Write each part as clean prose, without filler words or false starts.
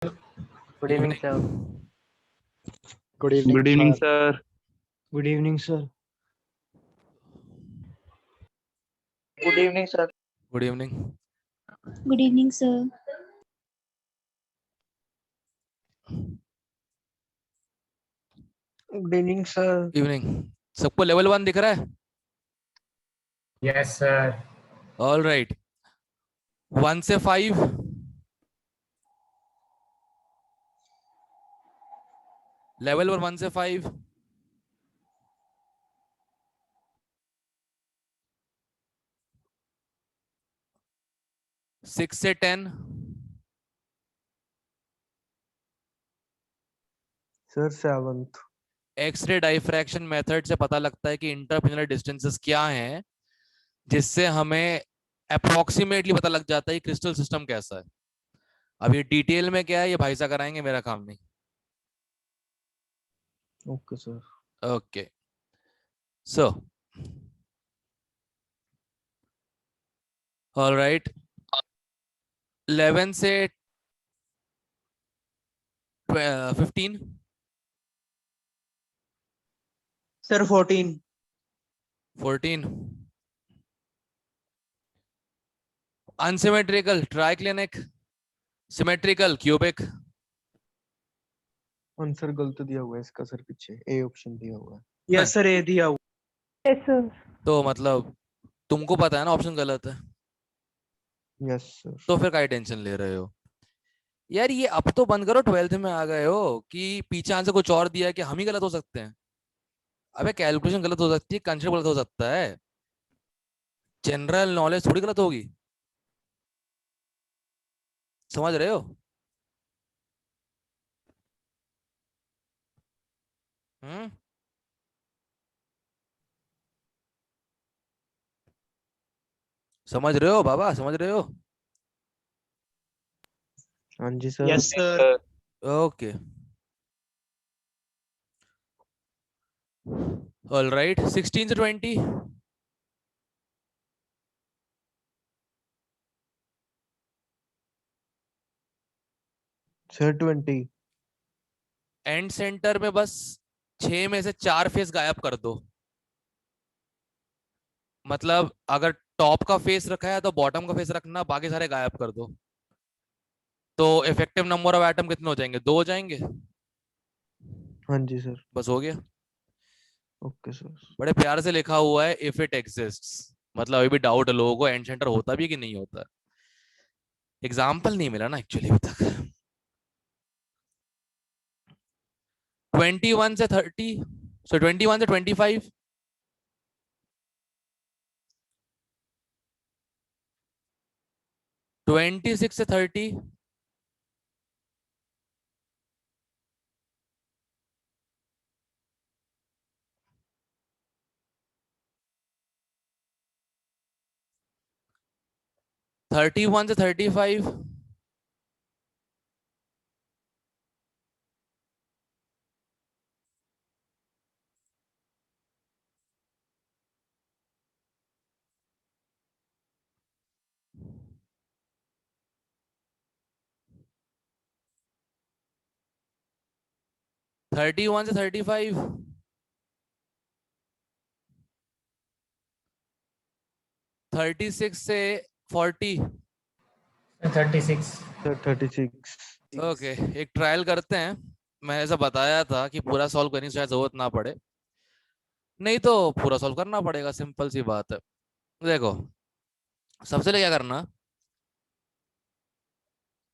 Good evening, sir. Good evening, Good evening, sir. sir. Good evening, sir. Good evening, sir. Good evening. Good evening, sir. Good evening, sir. Evening. सबको level 1 दिख रहा है? Yes, sir. All right. 1 से 5। Level 1 से 5। 6 से 10। Sir, 7th. X ray diffraction method से पता लगता है कि इंटरपिनल डिस्टेंसेस क्या हैं, जिससे हमें अप्रोक्सीमेटली पता लग जाता है क्रिस्टल सिस्टम कैसा है। अब ये डिटेल में क्या है ये भाई साहब कराएंगे, मेरा काम नहीं। Okay, sir. Okay so all right. 11 से 15। Sir, 14. 14। Unsymmetrical triclinic, symmetrical cubic. Answer गलत दिया हुआ है इसका सर, पीछे ए ऑप्शन दिया हुआ है। Yes, sir. A दिया हुआ. Yes, sir. तो मतलब तुमको पता है ना ऑप्शन गलत है, यस सर। तो फिर काई टेंशन ले रहे हो यार। ये अब तो बंद करो, 12th में आ गए हो कि पीछे आंसर कुछ और दिया है कि हम ही गलत हो सकते हैं। अबे कैलकुलेशन गलत हो सकती है, कंसेप्ट गलत हो सकता है, जनरल नॉलेज थोड़ी गलत होगी। समझ रहे हो? हम्म। समझ रहे हो बाबा, समझ रहे हो? हाँ जी sir. Yes, sir. Okay all right. 16 से 20। सर 20। एंड सेंटर में बस 6 में से 4 फेस गायब कर दो। मतलब अगर टॉप का फेस रखा है तो बॉटम का फेस रखना, बाकी सारे गायब कर दो। तो इफेक्टिव नंबर ऑफ एटम कितने हो जाएंगे? 2 हो जाएंगे। हाँ जी सर। बस हो गया। Okay sir. बड़े प्यार से लिखा हुआ है इफ इट एग्जिस्ट्स। मतलब अभी भी डाउट है लोगों को एंड सेंटर होता भी है कि नहीं होता। एग्जाम्पल नहीं मिला ना एक्चुअली अभी तक। 21 से 30। 21 से 25। 26 से 30। 31 से 35। 31 से 35। 36 से 40। 36. सर 36। ओके एक ट्रायल करते हैं। मैंने ऐसा बताया था कि पूरा सॉल्व करने की शायद जरूरत ना पड़े, नहीं तो पूरा सॉल्व करना पड़ेगा, सिंपल सी बात है। देखो सबसे पहले क्या करना,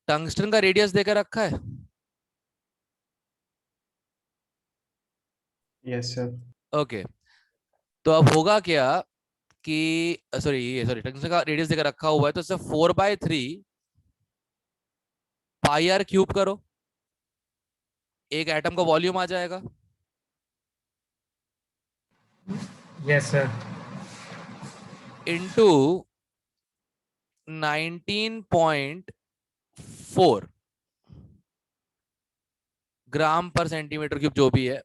टंगस्टन का रेडियस देकर रखा है। Yes, sir. ओके तो अब होगा क्या कि सॉरी टंगस्टन का रेडियस देकर रखा हुआ है, तो इससे 4/3 पाई आर क्यूब करो, एक एटम का वॉल्यूम आ जाएगा। Yes, sir. इनटू 19.4 ग्राम पर सेंटीमीटर क्यूब, जो भी है।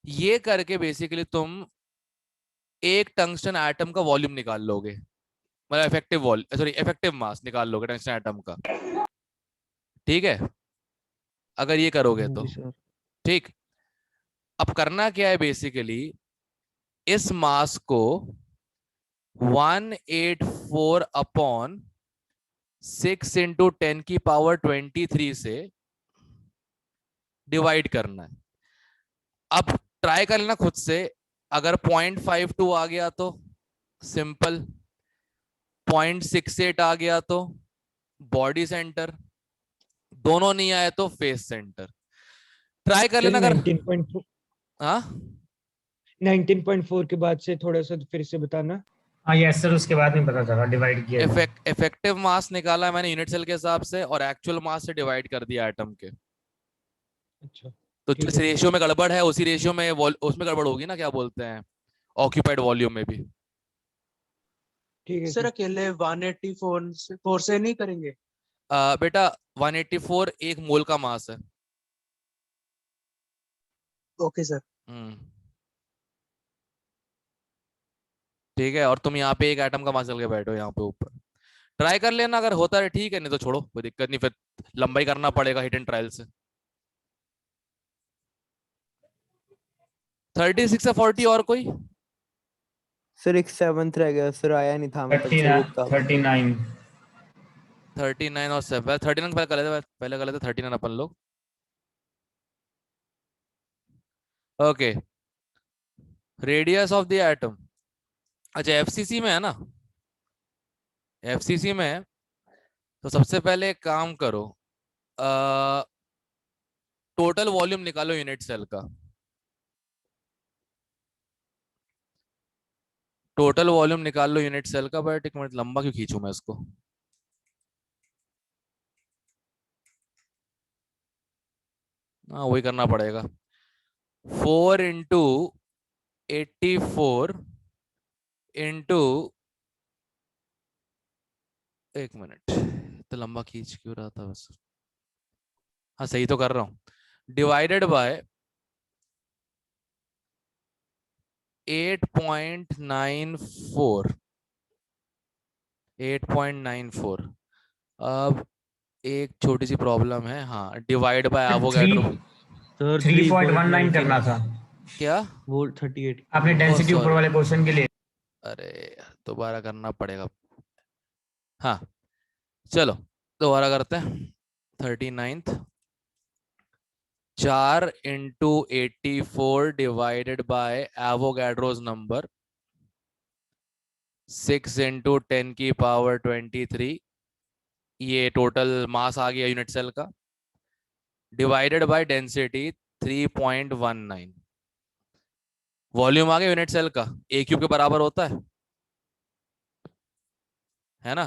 ये करके बेसिकली तुम एक टंगस्टन एटम का वॉल्यूम निकाल लोगे, मतलब इफेक्टिव मास निकाल लोगे टंगस्टन एटम का। ठीक है, अगर ये करोगे तो। जी सर। ठीक, अब करना क्या है बेसिकली, इस मास को 184 अपॉन 6 इंटू 10⁻23 से डिवाइड करना है। अब ट्राई कर लेना खुद से, अगर 0.52 आ गया तो सिंपल, 0.68 आ गया तो बॉडी सेंटर, दोनों नहीं आए तो फेस सेंटर। ट्राई कर लेना अगर 19.4 हाँ 19.4 के बाद से थोड़ा सा फिर से बताना। हाँ यस सर, उसके बाद नहीं पता चला, डिवाइड किया था। इफेक्टिव मास निकाला मैंने यूनिट सेल के हिसाब से और एक्चुअल मास से डिवाइड कर दिया एटम के। अच्छा तो ठीक जिस है सर। रेशियो में गड़बड़ है उसी रेशियो में उसमें गड़बड़ होगी ना, क्या बोलते हैं, ऑक्यूपाइड वॉल्यूम में भी। ठीक है सर सर। अकेले 184 से नहीं करेंगे? बेटा 184 एक मोल का मास है। Okay sir. हम्म, ठीक है, और तुम यहाँ पे एक एटम का मास चल के बैठो यहाँ पे ऊपर। ट्राई कर लेना, अगर होता है ठीक है, नहीं तो छोड़ो, कोई दिक्कत नहीं, फिर लंबाई करना पड़ेगा हिट एंड ट्रायल से। 36 से 40 और कोई? सर एक 7th रह गया सर, आया नहीं था मैं तब से वो का। 39। 39 और 7, 39 पहले कर लेते 39 अपन लोग। Okay, radius of the atom, अच्छा एफसीसी में है ना, एफसीसी में है, तो सबसे पहले एक काम करो, टोटल वॉल्यूम निकालो यूनिट सेल का। टोटल वॉल्यूम निकाल लो यूनिट सेल का। बट एक मिनट, लंबा क्यों खींचूं मैं इसको, हाँ वही करना पड़ेगा। 4 इंटू 84 इंटू, एक मिनट, तो लंबा खींच क्यों रहा था बस, हाँ सही तो कर रहा हूँ, डिवाइडेड बाय 8.94। 8.94। अब एक छोटी सी प्रॉब्लम है, हाँ, डिवाइड बाय एवोगैड्रो। सर 3.19 करना था क्या? वो 38। आपने, डेंसिटी ऊपर सॉरी, वाले क्वेश्चन के लिए। अरे दोबारा करना पड़ेगा, हाँ चलो दोबारा करते हैं। 39th, 4 into 84 divided by Avogadro's number, 6 into 10⁻23, ये टोटल मास आ गया यूनिट सेल का, डिवाइडेड बाय डेंसिटी 3.19, वॉल्यूम आ गया यूनिट सेल का, ए क्यूब के बराबर होता है ना,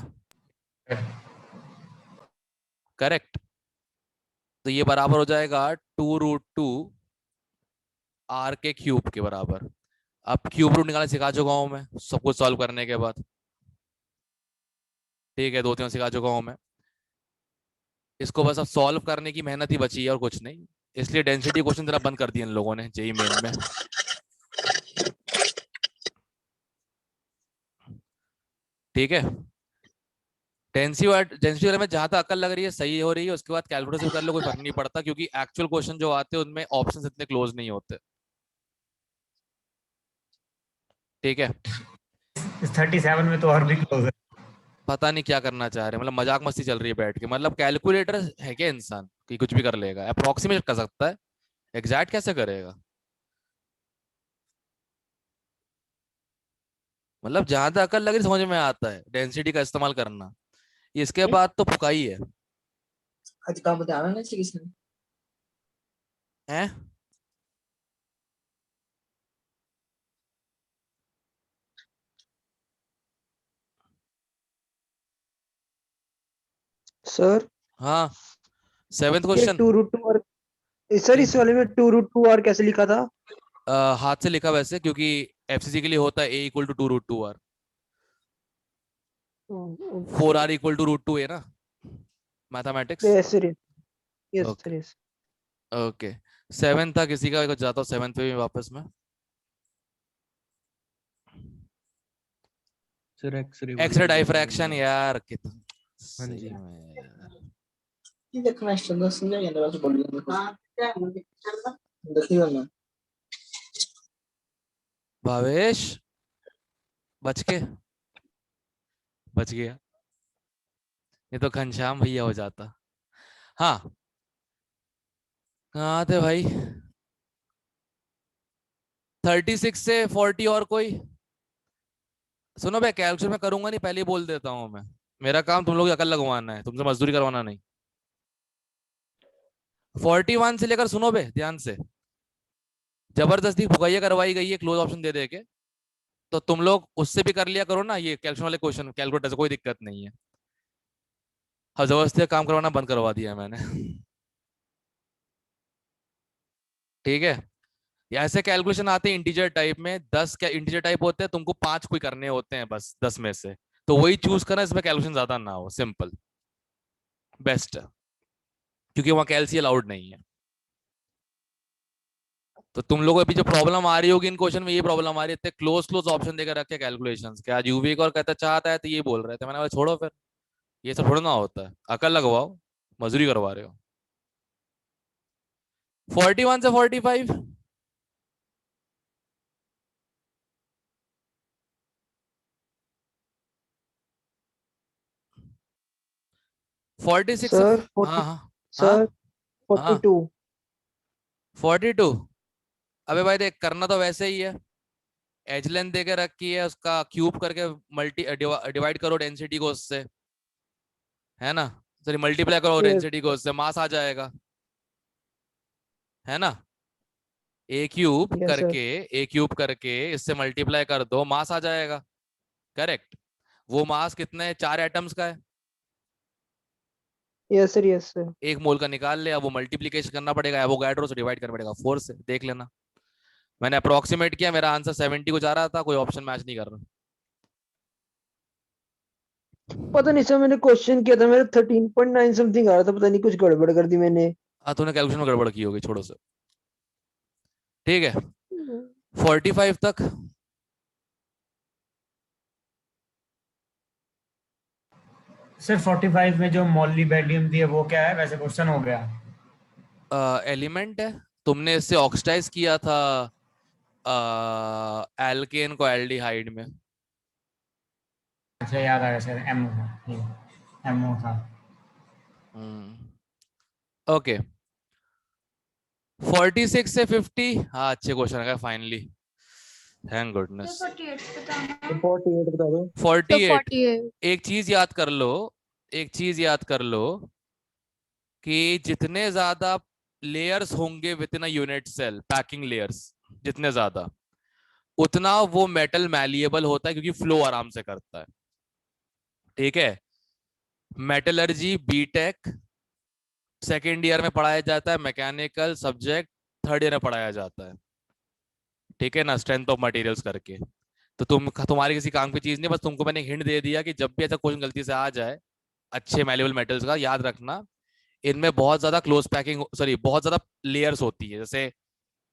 करेक्ट। तो ये बराबर हो जाएगा 2√2 आर के क्यूब के बराबर। अब क्यूब रूट निकालना सिखा चुका हूं मैं सब कुछ सॉल्व करने के बाद, ठीक है, 2-3 सिखा चुका हूं मैं, इसको बस अब सॉल्व करने की मेहनत ही बची है और कुछ नहीं। इसलिए डेंसिटी क्वेश्चन जरा बंद कर दिए इन लोगों ने जेई मेन में। ठीक है, डेंसिटी वाले में जहां तक अकल लग रही है सही हो रही है, उसके बाद कैलकुलेटर से कर लो, कोई फर्क नहीं पड़ता, क्योंकि एक्चुअल क्वेश्चन जो आते हैं उनमें ऑप्शंस इतने क्लोज नहीं होते। ठीक है, इस 37 में तो और भी क्लोज है। पता नहीं क्या करना चाह रहे हैं, मतलब मजाक मस्ती चल रही है बैठ के, मतलब कैलकुलेटर है क्या इंसान कि कुछ भी कर लेगा, अप्रोक्सीमेट कर सकता है, एग्जैक्ट कैसे करेगा, मतलब जहां तक अकल लग रही समझ में आता है डेंसिटी का इस्तेमाल करना, इसके बाद तो फुकाई है। आज का बताना ना चाहिए किसने? हैं? सर हाँ, 7th ये क्वेश्चन। 2√2 और सर इस वाले में 2√2 और कैसे लिखा था? हाथ से लिखा वैसे, क्योंकि एफसीसी के लिए होता है A equal to 2√2 R, 4 R equal to √2 है ना, mathematics. Yes sir, yes okay, sir, yes. Okay, 7 था किसी का, कुछ जाता हूँ 7th पे भी वापस में। सर एक्सरे एक्सरे डाइफ्रैक्शन यार, कितना हाँ सही जी। में यार, ये देखना है चंदा समझा या ना बस बोल दिया हां क्या देखिए ना भावेश बच गया, ये तो घनश्याम भैया हो जाता। हाँ कहाँ थे भाई? 36 से 40 और कोई? सुनो भाई, कैलकुलेशन मैं करूंगा नहीं, पहले ही बोल देता हूँ मैं। मेरा काम तुम लोग की अकल लगवाना है, तुमसे मजदूरी करवाना नहीं। 41 से लेकर, सुनो बे ध्यान से, जबरदस्ती भुगैया करवाई गई है क्लोज ऑप्शन दे दे के, तो तुम लोग उससे भी कर लिया करो ना ये कैलकुलेशन वाले क्वेश्चन, कैलकुलेटर से कोई दिक्कत नहीं है। हाँ जबरदस्ती काम करवाना बंद करवा दिया मैंने। ठीक है, ये ऐसे कैलकुलेशन आते हैं इंटीजर टाइप में, 10 क्या इंटीजर टाइप होते हैं, तुमको 5 कोई करने होते हैं बस 10 में से, तो वही चूज करना इसमें कैलकुलेशन ज्यादा ना हो, सिंपल बेस्ट है, क्योंकि वहां कैलसी अलाउड नहीं है। तो तुम लोगों को अभी जो प्रॉब्लम आ रही होगी इन क्वेश्चन में, ये प्रॉब्लम आ रही है, इतने क्लोज ऑप्शन देकर रखे कैलकुलेशंस के। आज यूवी और कहता चाहता है तो ये बोल रहे थे, मैंने बोला छोड़ो फिर, ये सब थोड़ा ना होता है, अकल लगवाओ, मजदूरी करवा रहे हो। 41 से 45 46 से सर 40 हाँ हाँ सर हाँ 42 42। अबे भाई देख, करना तो वैसे ही है, एज लेंथ देके रखी है, उसका क्यूब करके मल्टी डिवाइड करो डेंसिटी को उससे, है ना, सॉरी मल्टीप्लाई करो यस डेंसिटी को उससे, मास आ जाएगा, है ना। ए क्यूब यस सर करके, ए क्यूब करके इससे मल्टीप्लाई कर दो, मास आ जाएगा, करेक्ट। वो मास कितने, 4 एटम्स का है, यस सर 1 मोल का निकाल ले, अब वो मल्टीप्लीकेशन करना पड़ेगा, एवोगाड्रो से डिवाइड करना पड़ेगा 4 से, देख लेना। मैंने अप्रोक्सीमेट किया, मेरा आंसर 70 को जा रहा था, कोई ऑप्शन मैच नहीं कर रहा। पता नहीं सर, मैंने क्वेश्चन किया था, मेरा 13.9 समथिंग आ रहा था, पता नहीं कुछ गड़बड़ कर दी मैंने। हाँ तूने कैलकुलेशन में गड़बड़ की होगी, छोड़ो सर। ठीक है 45 तक। सर 45 में जो मोलिबेडियम दी है वो क्या है, वैसे क्वेश्चन हो गया। एलिमेंट है, तुमने इससे ऑक्सीडाइज किया था एल्केन को एल्डिहाइड में। अच्छा याद आ गया सर, एमओ था, एमओ था। ओके 46 से 50, हाँ अच्छे क्वेश्चन है फाइनली, थैंक गुडनेस। 48 बता दो। 48। एक चीज याद कर लो, एक चीज याद कर लो कि जितने ज्यादा लेयर्स होंगे within a unit cell, packing layers जितने ज्यादा, उतना वो मेटल मैलिएबल होता है, क्योंकि फ्लो आराम से करता है। ठीक है, मेटलर्जी बीटेक सेकेंड ईयर में पढ़ाया जाता है, मैकेनिकल सब्जेक्ट थर्ड ईयर में पढ़ाया जाता है, ठीक है ना, स्ट्रेंथ ऑफ मटेरियल्स करके। तो तुम्हारी किसी काम की चीज नहीं, बस तुमको मैंने हिंट दे दिया कि जब भी ऐसा क्वेश्चन गलती से आ जाए अच्छे मैल्यूबल मेटल्स का, याद रखना इनमें बहुत ज्यादा क्लोज पैकिंग, सॉरी बहुत ज्यादा लेयर्स होती है। जैसे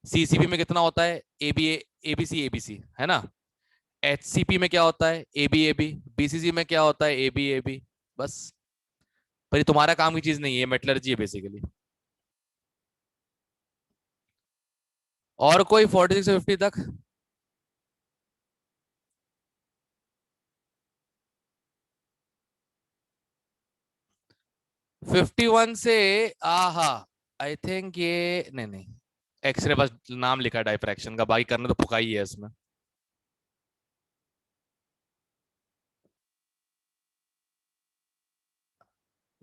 सीसीपी में कितना होता है, एबीसी है ना, एचसीपी में क्या होता है, एबी, बीसीसी में क्या होता है, एबी, बस। पर ये तुम्हारा काम की चीज नहीं है, मेटलर्जी है बेसिकली। और कोई 46 से 50 तक? फिफ्टी वन से आहा, आई थिंक ये नहीं, एक्सरे बस नाम लिखा डाइफ्रैक्शन का, बाकी करना तो पुकाई है इसमें।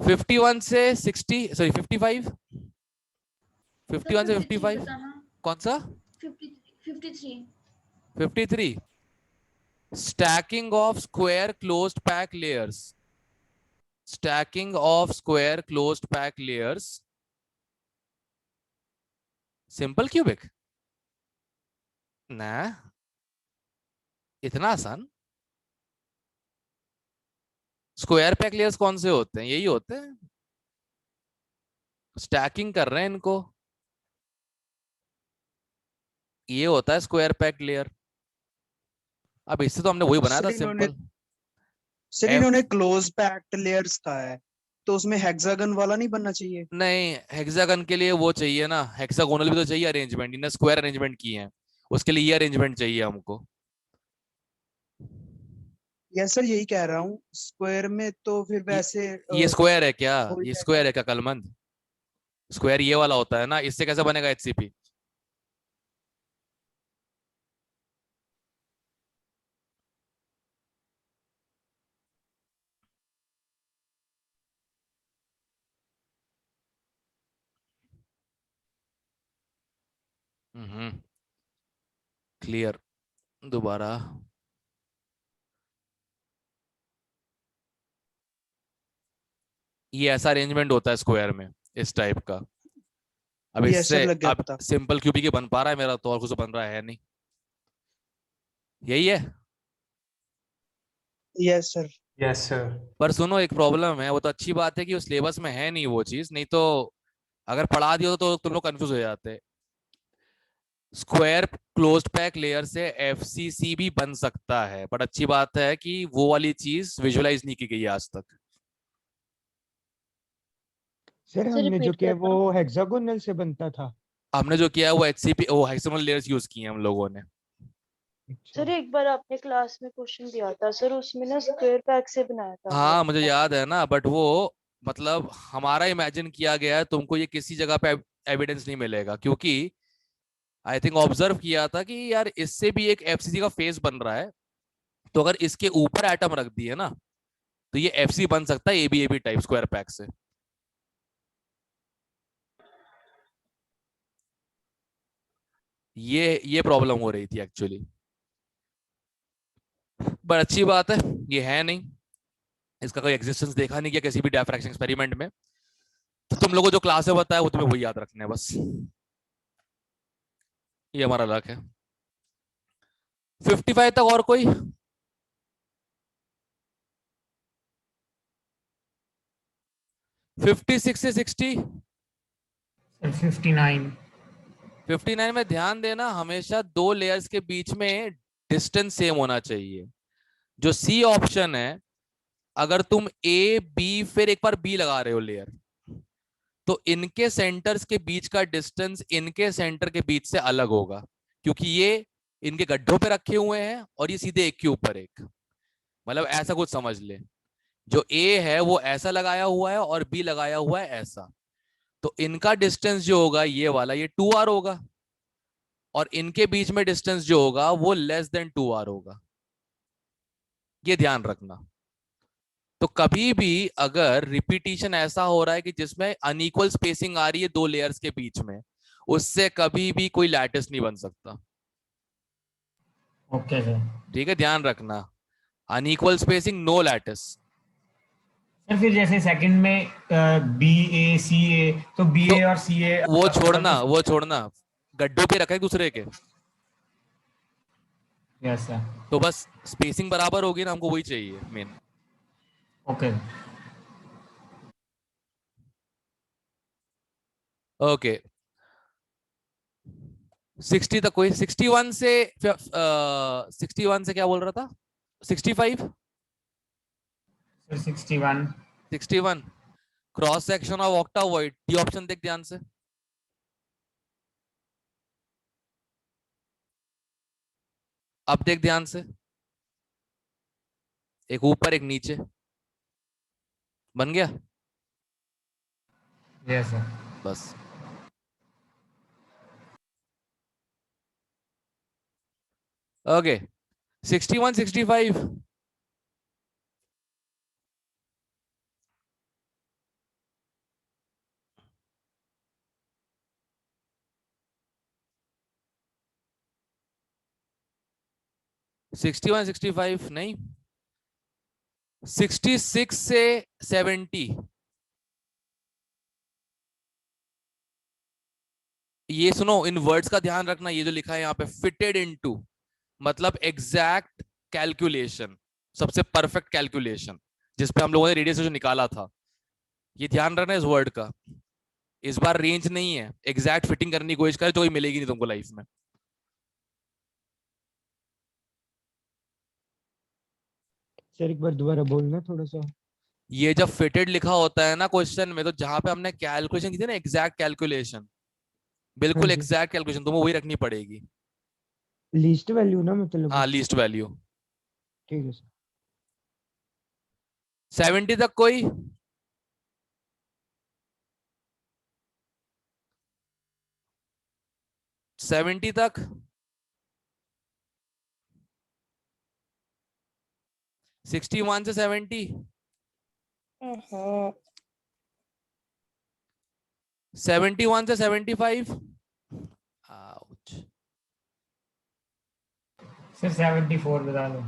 फिफ्टी वन से 60, सॉरी 55, 51 से 55 कौन सा? 53 stacking of square closed pack layers, stacking of square closed pack layers, simple cubic ना, इतना आसान। स्क्वायर पैक लेयर्स कौन से होते हैं, यही होते हैं, स्टैकिंग कर रहे हैं इनको, ये होता है स्क्वायर पैक लेयर। अब इससे तो हमने वही बनाया था, सिंपल। सर इन्होंने क्लोज पैक्ड लेयर्स कहा है, तो उसमें हेक्सागन वाला नहीं बनना चाहिए? नहीं, हेक्सागन के लिए वो चाहिए ना, हेक्सागोनल भी तो चाहिए अरेंजमेंट, इन्हें स्क्वायर अरेंजमेंट की है, उसके लिए ये अरेंजमेंट चाहिए हमको। यस सर, यही कह रहा हूँ, स्क्वायर में तो फिर वैसे ये स्क्वायर है क्या? हो ये जाएगा। स्क्वायर है क्या कलमंद? स्क्वायर ये वाला होता है ना, इससे कैसे बनेगा एचसीपी? क्लियर। दोबारा। ये ऐसा अरेंजमेंट होता है स्क्वायर में, इस टाइप का। अब यस सर, इससे लग गया अब पता। सिंपल क्यूबिक ही बन पा रहा है मेरा, तो और कुछ बन रहा है नहीं। यही है। Yes sir. Yes sir. पर सुनो, एक प्रॉब्लम है, वो तो अच्छी बात है कि उस सिलेबस में है नहीं वो चीज, नहीं तो अगर पढ़ा दिया तो तुम लोग कंफ्यूज हो जाते। स्क्वायर क्लोज्ड पैक लेयर से एफसीसी भी बन सकता है, बट अच्छी बात है कि वो वाली चीज विजुअलाइज नहीं की गई है आज तक। सर सर हमने जो रिपीट किया करना। वो हेक्सागोनल से बनता था। हमने जो किया है वो एचसीपी, वो हेक्सागोनल लेयर्स यूज किए हैं हम लोगों ने। अच्छा। सर एक बार आपने क्लास में क्वेश्चन दिया था सर, उसमें ना स्क्वायर पैक से बनाया था वो। हाँ मुझे याद है ना, बट वो मतलब हमारा इमेजिन किया गया है, तुमको ये किसी जगह पे एविडेंस नहीं मिलेगा, क्योंकि आई थिंक ऑब्जर्व किया था कि यार इससे भी एक एफसीसी का फेस बन रहा है, तो अगर इसके ऊपर एटम रख दिए ना, तो ये एफसी बन सकता है एबीएबी टाइप स्क्वायर पैक से। ये प्रॉब्लम हो रही थी एक्चुअली, बट अच्छी बात है ये है नहीं, इसका कोई एग्जिस्टेंस देखा नहीं गया किसी भी डायफ्रैक्शन एक्सपेरिमेंट में। तो तुम लोगों को जो क्लास में बताया वो तुम्हें वही याद रखना है बस, ये हमारा लक है। 55 तक और कोई? 56 से 60। सर 59। 59 में ध्यान देना, हमेशा दो लेयर्स के बीच में डिस्टेंस सेम होना चाहिए। जो सी ऑप्शन है, अगर तुम ए बी फिर एक बार बी लगा रहे हो लेयर, तो इनके सेंटर्स के बीच का डिस्टेंस इनके सेंटर के बीच से अलग होगा, क्योंकि ये इनके गड्ढों पे रखे हुए हैं और ये सीधे एक के ऊपर एक, मतलब ऐसा कुछ समझ ले। जो ए है वो ऐसा लगाया हुआ है और बी लगाया हुआ है ऐसा, तो इनका डिस्टेंस जो होगा ये वाला, ये 2r होगा, और इनके बीच में डिस्टेंस जो होगा वो लेस देन 2r होगा। ये ध्यान रखना। तो कभी भी अगर रिपीटिशन ऐसा हो रहा है कि जिसमें अनइक्वल स्पेसिंग आ रही है दो लेयर्स के बीच में, उससे कभी भी कोई लैटिस नहीं बन सकता। Okay sir. ठीक है, ध्यान रखना, unequal spacing no lattice. Sir फिर जैसे सेकंड में बी ए सी ए, तो बी तो ए और सी ए वो छोड़ना, गड्ढों पे रखे दूसरे के, यस सर। तो बस स्पेसिंग बराबर होगी ना, हमको वही चाहिए मेन। ओके। ओके, 60 तक कोई? 61 से 61 से क्या बोल रहा था? 65? Sir 61। 61 cross section of octavoid, D option देख ध्यान से। अब देख ध्यान से, एक ऊपर एक नीचे, बन गया यस सर। बस। ओके, 61 65। सिक्सटी वन 65 नहीं, 66 से 70। ये सुनो, इन वर्ड्स का ध्यान रखना, ये जो लिखा है यहाँ पे फिटेड इनटू, मतलब एग्जैक्ट कैलकुलेशन, सबसे परफेक्ट कैलकुलेशन, जिसपे हम लोगों ने रेडियस जो निकाला था। ये ध्यान रखना इस वर्ड का, इस बार रेंज नहीं है, एग्जैक्ट फिटिंग करने की कोशिश करे तो कोई मिलेगी नहीं तुमको लाइफ में। सर एक बार दोबारा बोलना थोड़ा सा। ये जब फिटेड लिखा होता है ना क्वेश्चन में, तो जहां पे हमने कैलकुलेशन की थी ना, एग्जैक्ट कैलकुलेशन, बिल्कुल हाँ जी, एग्जैक्ट कैलकुलेशन तुम्हें वही रखनी पड़ेगी। लीस्ट वैल्यू ना मतलब। हाँ, लीस्ट वैल्यू। ठीक है सर। 70 तक कोई? सेवेंटी तक? 61 से 70? 71 से 75? आउच। सर 74 बता दो।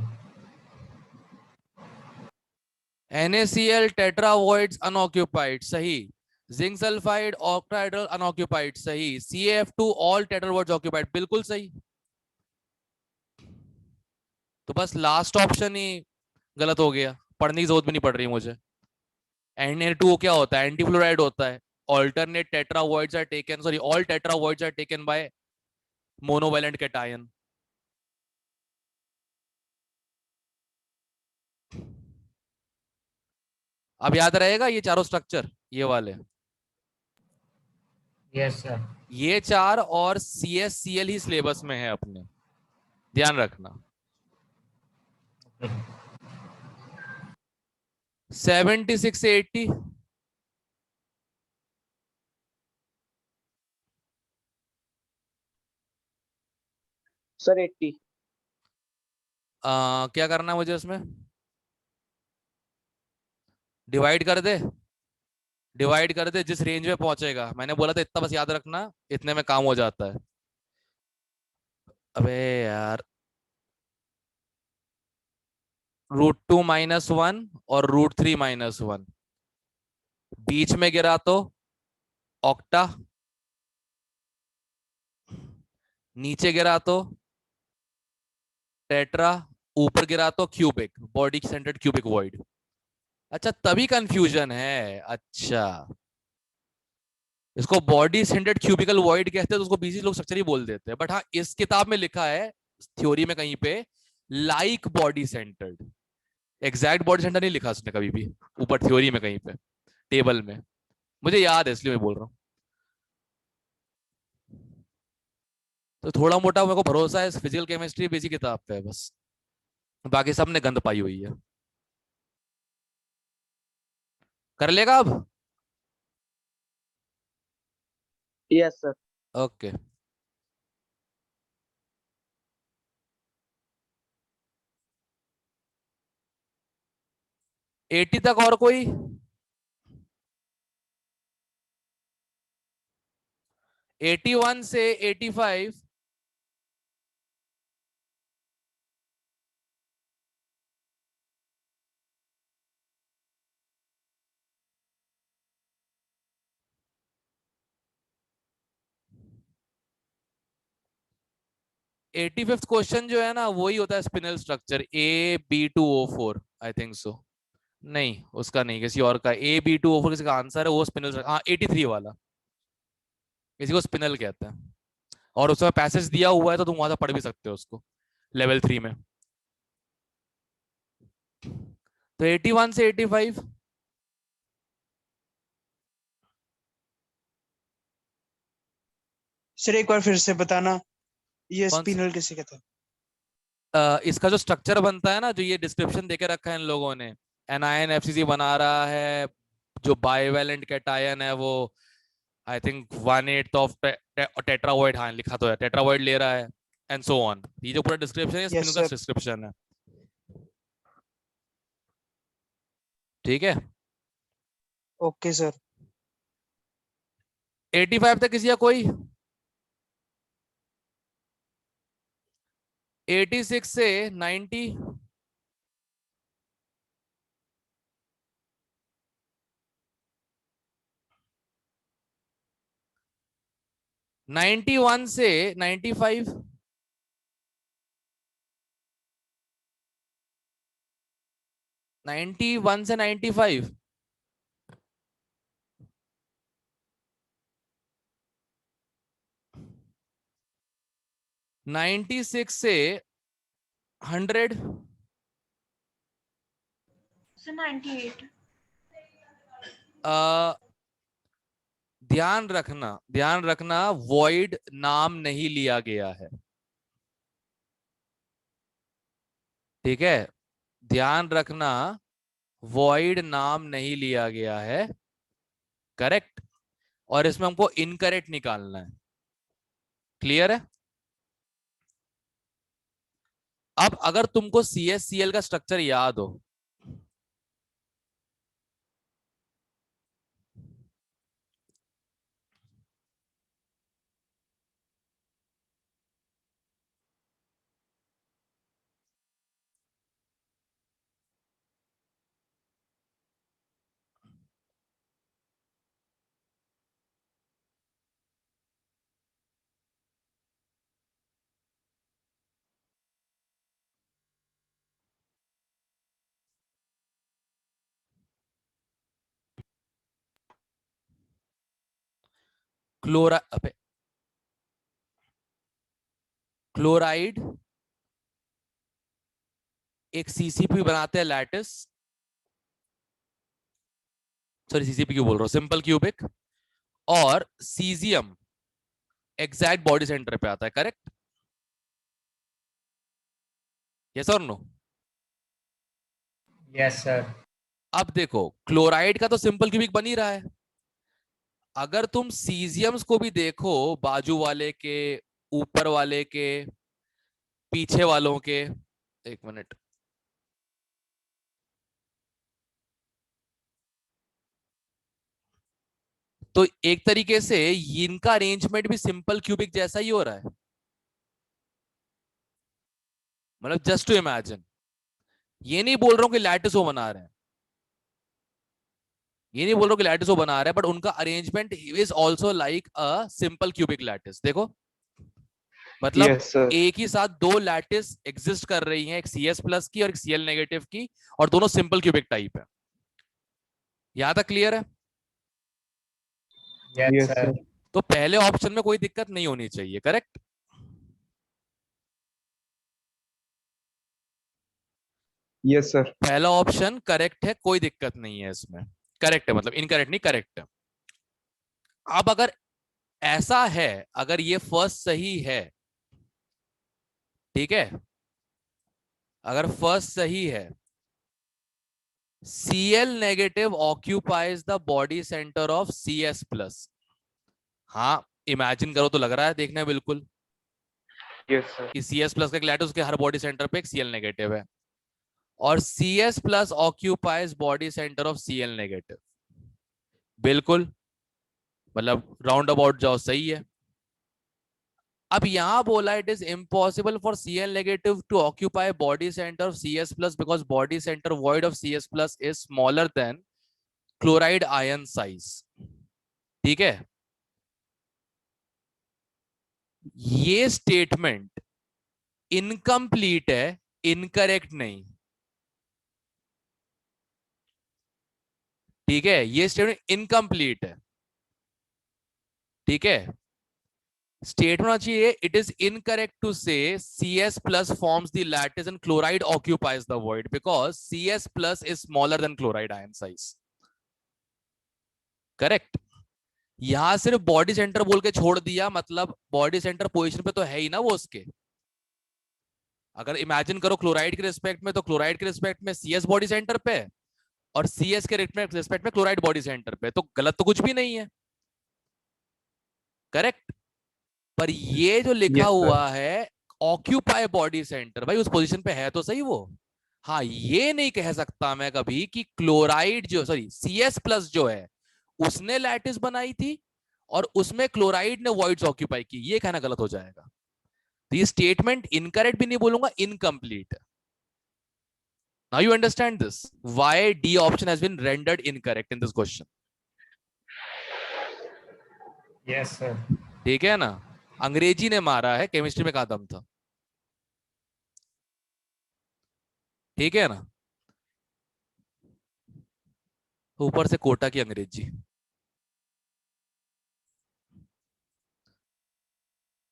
NaCl tetravoids unoccupied, सही। जिंक सल्फाइड ऑक्टाइडल अनऑक्यूपाइड, सही। CaF2 all tetravoids occupied, बिल्कुल सही। तो बस लास्ट ऑप्शन ही गलत हो गया, पढ़ने की जरूरत भी नहीं पड़ रही मुझे। Na2 क्या होता है? एंटी फ्लोराइड होता है। Alternate tetravoids are taken, sorry, all tetravoids are taken by monovalent cation. अब याद रहेगा ये चारों स्ट्रक्चर, ये वाले, यस सर। ये चार और CsCl ही सिलेबस में है अपने, ध्यान रखना। 76 से 80? सर 80। क्या करना है मुझे उसमें? डिवाइड कर दे, डिवाइड कर दे, जिस रेंज में पहुंचेगा। मैंने बोला था इतना बस याद रखना, इतने में काम हो जाता है। अबे यार, √2 - 1 और √3 - 1, बीच में गिरा तो ऑक्टा, नीचे गिरा तो टेट्रा, ऊपर गिरा तो cubic, body centred cubic void. अच्छा, तभी कंफ्यूजन है। अच्छा, इसको बॉडी सेंटर्ड क्यूबिकल वॉइड कहते हैं, तो उसको बीसी लोग स्ट्रक्चर ही बोल देते हैं। बट हाँ, इस किताब में लिखा है थ्योरी में कहीं पे like body centred, exact body centre नहीं लिखा उसने कभी भी ऊपर थ्योरी में कहीं पे टेबल में। मुझे याद है इसलिए मैं बोल रहा हूँ। तो थोड़ा मोटा मेरे को भरोसा है फिजिकल केमिस्ट्री बेसिक किताब पे है बस, बाकी सब ने गंद पाई हुई है। कर लेगा अब? Yes sir. ओके। एटी तक और कोई? 81 से 85? एटी फिफ्थ क्वेश्चन जो है ना, वही होता है spinel structure AB2O4, I think so. नहीं, उसका नहीं, किसी और का। AB2O4 किसी का आंसर है, वो स्पिनल, हाँ 83 वाला, किसी को स्पिनल कहते हैं। और उसमें पैसेज दिया हुआ है, तो तुम वहां से पढ़ भी सकते हो उसको लेवल 3 में। तो 81 से 85? सर एक बार फिर से बताना, ये कौन सा? स्पिनल किसे कहते हैं? इसका जो स्ट्रक्चर बनता है ना, जो ये डिस्क्रिप्शन देके रखा है इन लोगों ने, एनायन FCC बना रहा है, जो बाइवेलेंट कैटायन है वो आई थिंक 1/8 ऑफ टेट्रावॉइड, हाँ लिखा तो है, टेट्रावॉइड ले रहा है, एंड सो ऑन। ये जो पूरा डिस्क्रिप्शन है, स्पिनल यस का सर। डिस्क्रिप्शन है। ठीक है। Okay sir. 85 तक किसी का कोई? 86 से 90? 91 से 95? 91 से 95? 96 से 100? सर 98। ध्यान रखना वॉइड नाम नहीं लिया गया है, ठीक है, ध्यान रखना वॉइड नाम नहीं लिया गया है, करेक्ट, और इसमें हमको इनकरेक्ट निकालना है, क्लियर है। अब अगर तुमको CSCl का स्ट्रक्चर याद हो, क्लोराइड एक CCP बनाते हैं लैटिस, सॉरी CCP क्यों बोल रहा हूं, सिंपल क्यूबिक, और सीजियम एग्जैक्ट बॉडी सेंटर पे आता है, करेक्ट, यस और नो। Yes sir. अब देखो क्लोराइड का तो सिंपल क्यूबिक बन ही रहा है, अगर तुम सीजियम्स को भी देखो, बाजू वाले के, ऊपर वाले के, पीछे वालों के, एक मिनट, तो एक तरीके से इनका अरेंजमेंट भी सिंपल क्यूबिक जैसा ही हो रहा है, मतलब जस्ट टू इमेजिन, ये नहीं बोल रहा हूं कि लैटिसो बना रहे हैं, ये नहीं बोल रहा हूं कि लैटिसो बना रहे हैं, बट उनका arrangement is also like a simple cubic lattice. देखो मतलब Yes, sir. एक ही साथ दो लैटिस एग्जिस्ट कर रही हैं, एक CS+ की और एक Cl नेगेटिव की, और दोनों सिंपल क्यूबिक टाइप है, यहां तक क्लियर है। Yes Yes, sir. sir. तो पहले ऑप्शन में कोई दिक्कत नहीं होनी चाहिए, करेक्ट। Yes, sir. पहला ऑप्शन करेक्ट है, कोई दिक्कत नहीं है इसमें, करेक्ट है, मतलब इनकरेक्ट नहीं, करेक्ट है। अब अगर ऐसा है, अगर ये फर्स्ट सही है, ठीक है, अगर फर्स्ट सही है, Cl negative occupies the body centre of CS+, हाँ इमेजिन करो तो लग रहा है देखने में बिल्कुल Yes, sir. कि CS+ का एक लैटिस उसके हर बॉडी सेंटर पे एक Cl नेगेटिव है, और CS+ occupies body centre of Cl negative, बिल्कुल, मतलब राउंड अबाउट जाओ सही है। अब यहां बोला it is impossible for Cl negative to occupy body centre of CS+ because body centre void of CS+ is smaller than chloride ion size, ठीक है। ये स्टेटमेंट इनकम्प्लीट है, इनकरेक्ट नहीं, ठीक है, ये स्टेटमेंट इनकम्प्लीट है, ठीक है। स्टेटमेंट होना चाहिए इट इज इनकरेक्ट टू से CS+ forms the lattice and chloride occupies the void because CS+ is smaller than chloride ion size, correct. यहां सिर्फ बॉडी सेंटर बोल के छोड़ दिया, मतलब बॉडी सेंटर पोजीशन पे तो है ही ना वो उसके। अगर इमेजिन करो क्लोराइड के रिस्पेक्ट में, तो क्लोराइड के रिस्पेक्ट में CS बॉडी सेंटर पे, और CS के रिस्पेक्ट में क्लोराइड बॉडी सेंटर पे, तो गलत तो कुछ भी नहीं है, करेक्ट। पर ये जो लिखा Yes, sir. हुआ है ऑक्यूपाई बॉडी सेंटर, भाई उस पोजीशन पे है तो सही वो। हाँ ये नहीं कह सकता मैं कभी कि क्लोराइड जो, सॉरी CS+ जो है उसने लैटिस बनाई थी और उसमें क्लोराइड ने वॉइड्स ऑक्यूपाई की, ये कहना गलत हो जाएगा। तो ये स्टेटमेंट इनकरेक्ट भी नहीं बोलूंगा, incomplete. Now you understand this why D option has been rendered incorrect in this question, yes sir. ठीक है ना। अंग्रेजी ने मारा है, केमिस्ट्री में कहा दम था, ठीक है ना, ऊपर से कोटा की अंग्रेजी।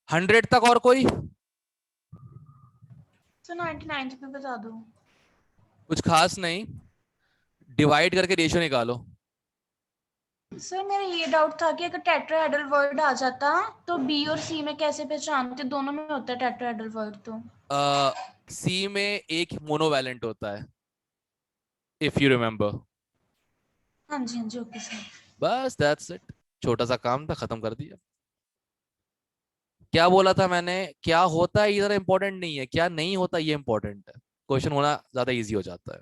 100 तक और कोई सर 99 पे बता दो। कुछ खास नहीं, डिवाइड करके रेशियो निकालो, सर मेरा ये डाउट था कि अगर टेट्राहेड्रल वर्ड आ जाता तो बी और सी में कैसे पहचानते? दोनों में होता है टेट्राहेड्रल वर्ड तो। सी में एक मोनोवैलेंट होता है, इफ यू रिमेम्बर। हाँ जी ओके सर। बस दैट्स इट, छोटा सा काम था, खत्म कर दिया। क्या बोला था मैंने, क्या होता है इधर इंपॉर्टेंट नहीं है, क्या नहीं होता ये इंपॉर्टेंट है। क्वेश्चन होना ज्यादा इजी हो जाता है।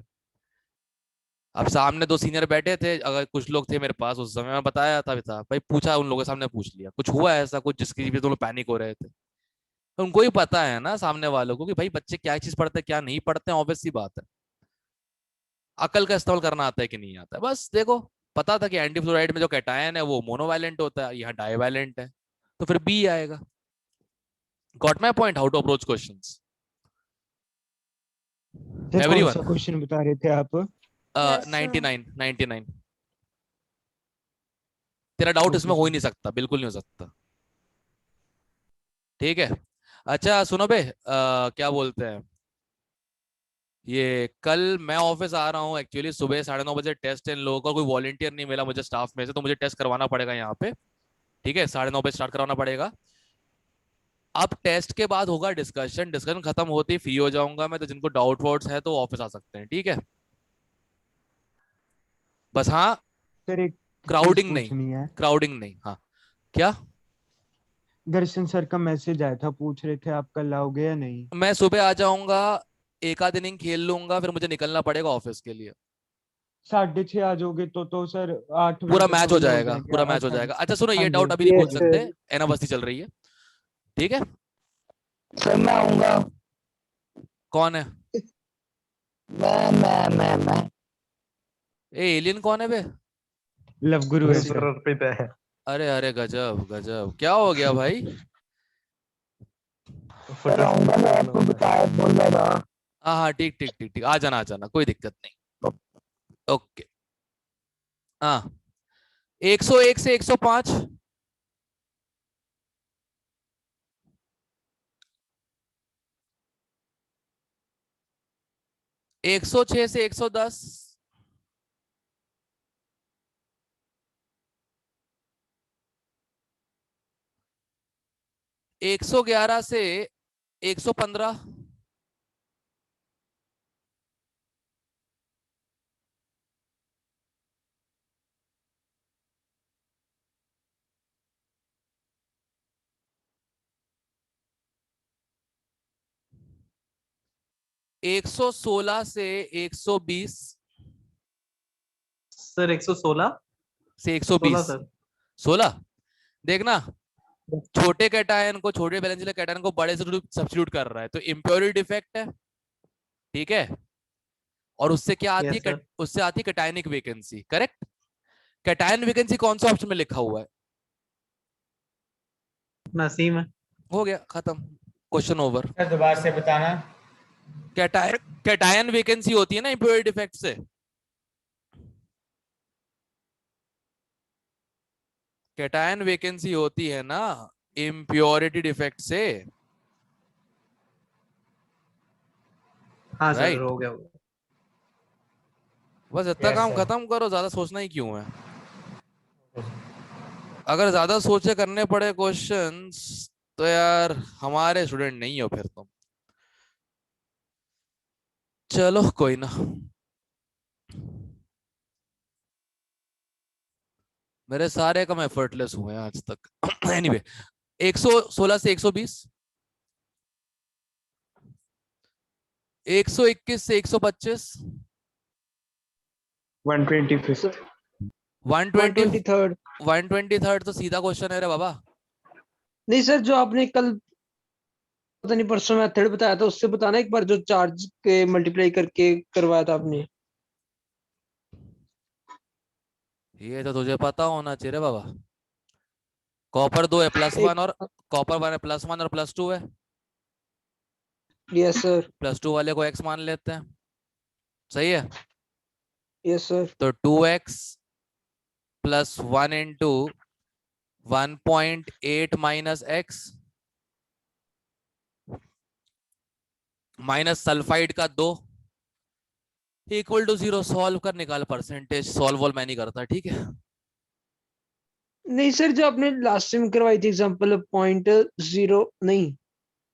अब सामने दो सीनियर बैठे थे, अगर कुछ लोग थे मेरे पास उस समय, मैं बताया था भी था भाई, पूछा उन लोगों के सामने, पूछ लिया कुछ हुआ ऐसा कुछ जिसकी भी तुम लोग पैनिक हो रहे थे, तो उनको ही पता है ना सामने वालों को कि भाई बच्चे क्या चीज पढ़ते हैं क्या नहीं पढ़ते हैं, ऑब्वियस सी बात है। अकल का इस्तेमाल करना आता है कि नहीं आता है, बस देखो पता था कि एंटी फ्लोराइड में जो कैटायन है वो मोनोवैलेंट होता है, यहाँ डाईवैलेंट है, तो फिर बी आएगा। Got my point, how to approach questions sir कौन एवरीवन? सा क्वेश्चन बता रहे थे आप? 99 तेरा डाउट ओके इसमें हो ही सर। नहीं सकता, बिल्कुल नहीं हो सकता, ठीक है। अच्छा सुनो बे, क्या बोलते हैं, ये कल मैं ऑफिस आ रहा हूँ एक्चुअली, सुबह 9:30 टेस्ट है इन लोगों का, कोई वॉलंटियर नहीं मिला मुझे स्टाफ में से, तो मुझे टेस्ट करवाना पड़ेगा यहाँ पे, ठीक है, 9:30 स्टार्ट करवाना पड़ेगा। अब टेस्ट के बाद होगा डिस्कशन, डिस्कशन खत्म होते ही फ्री हो जाऊंगा मैं, तो जिनको डाउट वाउट्स है तो ऑफिस आ सकते हैं, ठीक है। बस हाँ, सर एक चीज क्राउडिंग नहीं, पूछनी है। क्राउडिंग नहीं, हाँ क्या। दर्शन सर का मैसेज आया था, पूछ रहे थे आप कल आओगे या नहीं। मैं सुबह आ जाऊंगा, एक आध इनिंग खेल लूंगा, फिर मुझे निकलना पड़ेगा ऑफिस के लिए। 6:30 आ जाओगे तो सर 8 बजे पूरा तक मैच तो हो फ्री हो जाएगा, जाएंगे पूरा मैच आप हो साढ़े। जाएगा। अच्छा सुनो, हाँ ये जी डाउट अभी नहीं पूछ यस सकते, सर। एना बस्ती चल रही है, ठीक है। सर मैं आऊंगा। कौन है? मैं ए एलियन कौन है बे? लव गुरु है सर। अरे अरे गजब गजब, क्या हो गया भाई? सर आऊंगा, मैं आपको बताया बोल रहा था। हाँ हाँ ठीक ठीक ठीक ठीक, आ जाना आ जाना, कोई दिक्कत नहीं। ओके, हाँ 101 से 105, 106 से 110, 111 से 115, 116 से 120, सर 116 से 120, सर 16। देखना, छोटे कैटायन को, छोटे वैलेंस वाले कैटायन को बड़े से सब्स्टिट्यूट कर रहा है, तो इम्प्योरिटी डिफेक्ट है, ठीक है। और उससे क्या आती यस है, सर उससे आती है cationic vacancy, correct. Cation vacancy कौन सा ऑप्शन में लिखा हुआ है? नसीम है हो गया, खत्म, क्वेश्चन ओवर। सर दोबारा से बताना। कैटायन, कैटायन वैकेंसी होती है ना इम्प्योरिटी डिफेक्ट से, कैटायन वैकेंसी होती है ना इम्प्योरिटी डिफेक्ट से, हाँ सर राइट। हो गया बस इतना यस काम सर। खत्म करो, ज्यादा सोचना ही क्यों है। अगर ज्यादा सोचे करने पड़े क्वेश्चंस तो यार हमारे स्टूडेंट नहीं हो फिर तुम। चलो कोई ना, मेरे सारे कम एफर्टलेस हुए हैं आज तक। एनीवे 116 से 120, 121 से 125, 125th 120, 123rd। 123rd तो सीधा क्वेश्चन है रे बाबा। नहीं सर, जो आपने कल पता नहीं परसों मेथड बताया था उससे बताना एक बार, जो चार्ज के मल्टीप्लाई करके करवाया था आपने। ये तो तुझे पता होना चाहिए रे बाबा। कॉपर 2 है +1, एक और कॉपर 1 है +1 और +2 है, यस सर। +2 वाले को x मान लेते हैं, सही है। Yes sir. तो 2x + 1 into 1.8 minus x minus sulphide का 2 इक्वल टू 0। सॉल्व कर, निकाल परसेंटेज, सॉल्व वॉल मैं नहीं करता, ठीक है। नहीं सर, जो आपने लास्ट टाइम करवाई थी एग्जांपल 0.0 नहीं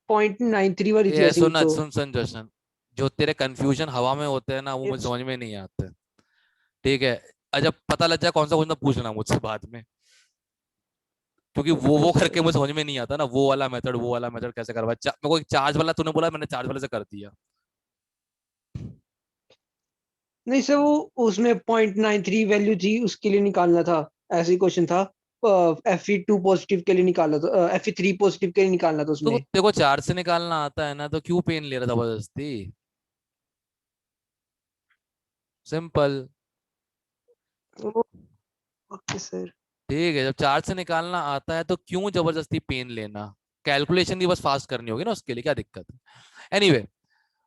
0.93 वाली थी ये ऐसी सुन तो। सुन जशन, जो तेरे कंफ्यूजन हवा में होते हैं ना वो मुझे समझ में नहीं आते। ठीक है, जब पता लग जाए कौन सा क्वेश्चन पूछना मुझसे बाद में, क्योंकि वो करके मुझे समझ में नहीं आता ना, वो वाला मेथड कैसे करवा। मेरे को एक चार्ज वाला तूने बोला, मैंने चार्ज वाले से कर दिया। नहीं सर, वो उसमें 0.93 वैल्यू थी, उसके लिए निकालना था, ऐसे ही क्वेश्चन था। Fe2 पॉजिटिव के लिए निकालना था, Fe3 पॉजिटिव के लिए निकालना था तो उसमें। तेरे को चार्ज से निकालना आता है ना, तो क्यों पेन ले रहा था जबरदस्ती? सिंपल। Okay sir. ठीक है, जब चार्ज से निकालना आता है तो क्यों जबरदस्ती पेन लेना? कैलकुलेशन भी बस फास्ट करनी होगी ना, उसके लिए क्या दिक्कत है? एनीवे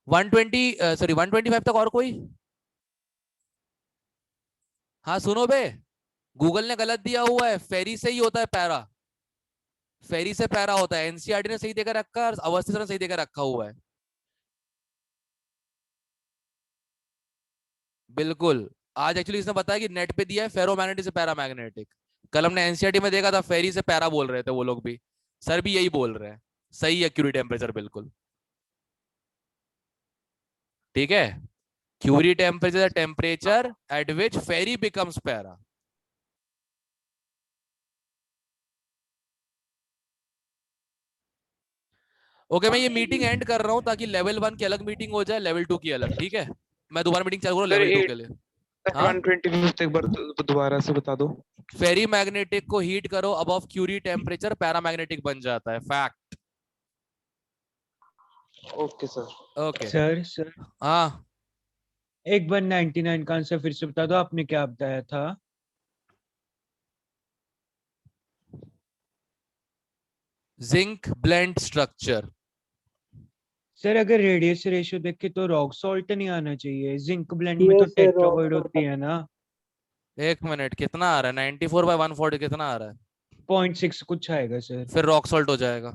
120 सॉरी 125 तक और कोई? हाँ सुनो बे, गूगल ने गलत दिया हुआ है, फेरी से ही होता है पैरा। फेरी से पैरा होता है, एनसीईआरटी ने सही देकर रखा है और अवस्थी सर ने सही देकर रखा हुआ है। बिल्कुल। आज एक्चुअली इसने बताया कि नेट पे दिया है फेरोमैग्नेटिक से पैरामैग्नेटिक। कल हमने एनसीईआरटी में देखा था फेरी से पैरा बोल रहे थे वो लोग भी, सर भी यही बोल रहे हैं। सही है, क्यूरी टेम्परेचर बिल्कुल ठीक है। Curie temperature temperature at which ferri becomes para. Okay, मैं ये मीटिंग एंड कर रहा हूं ताकि लेवल 1 की अलग मीटिंग हो जाए, लेवल 2 की अलग। ठीक है, मैं दोबारा मीटिंग चालू करूँ सर लेवल 2 के लिए। हाँ, 125 एक बार दोबारा से बता दो। फेरी मैग्नेटिक को हीट करो अबव क्यूरी टेम्परेचर, पैरामैग्नेटिक बन जाता है, fact. Okay sir. Okay. Sir हाँ, एक बार 99 का आंसर फिर से बता दो, आपने क्या बताया था? Zinc blende structure. सर अगर रेडियस रेशियो देखे तो रॉक सॉल्ट नहीं आना चाहिए, जिंक ब्लेंड में तो यस सर, रॉक टेट्रावॉइड होती है ना। एक मिनट, कितना आ रहा है? 94/140 कितना आ रहा है? 0.6 कुछ आएगा सर। फिर रॉक सॉल्ट हो जाएगा।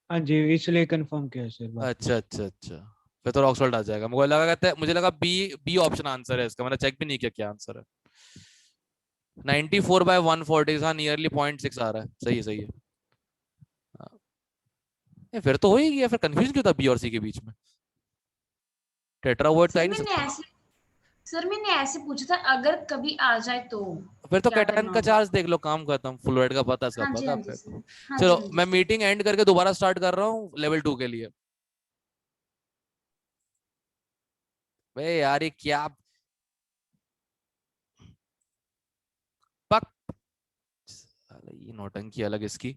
हाँ जी, इसलिए कंफर्म किया सर, बाकी अच्छा, फिर तो रॉक सॉल्ट आ जाएगा। मुझे लगा बी बी ऑप्शन आंसर है इसका, मैंने चेक भी नहीं किया क्या आंसर है। 94/140, हाँ नियरली 0.6 आ रहा है, सही है। हाँ। फिर तो हो ही गया, फिर कंफ्यूजन क्यों था बी और सी के बीच में? टेट्रावॉइड तो आ ही नहीं सकता। सर मैंने ऐसे पूछा था अगर कभी आ जाए तो फिर तो क्या कैटायन करना का होगा। चार्ज देख लो, काम खत्म, फ्लूइड का पता, इसका हाँ जी पता हाँ जी अपने सर, को। हाँ जी चलो हाँ जी मैं सर। मीटिंग एंड करके दोबारा स्टार्ट कर रहा हूँ लेवल 2 के लिए। भाई यार ये क्या पक, साला ये नौटंकी अलग इसकी।